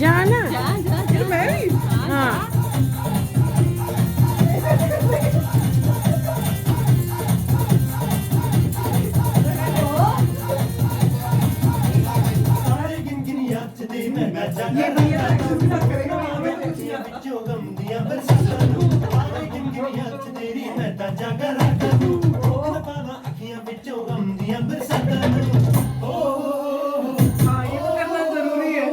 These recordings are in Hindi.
जाना फिर मैं भी हाँ ये भैया करेगा हाँ ये तो करना जरूरी है।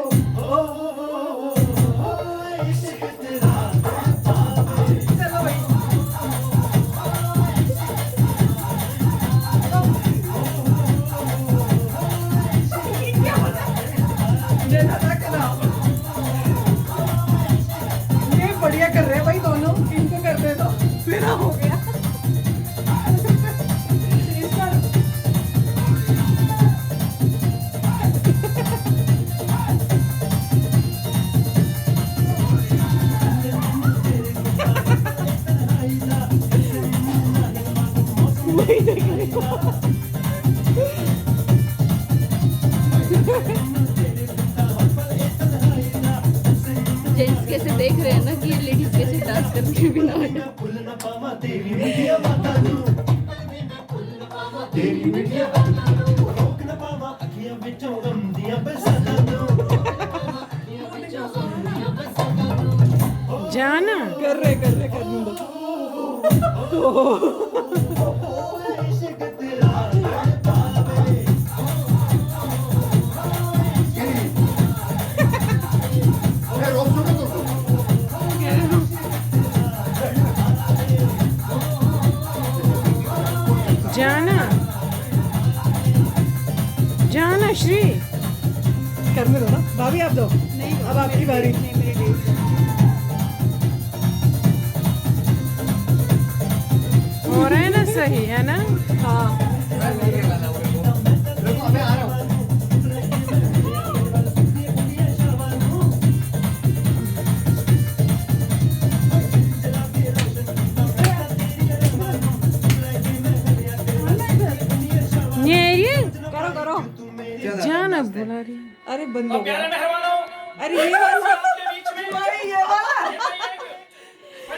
चलो भाई जैसा था करा। ये बढ़िया कर रहे हैं भाई दोनों, इनको कर दे तो मेरा हो गया। वही देखने को जेंट्स कैसे देख रहे हैं ना कि ये लेडीज कैसे डांस करती है बिना जाना कर रहे करने दो। जाना जाना श्री करने दो ना भाभी, आप दो। अब आपकी बारी। हो रहा है ना, सही है ना। हाँ ये करो करो। जाना बुला रही है। अरे बंद हो गया। अरे ये वाला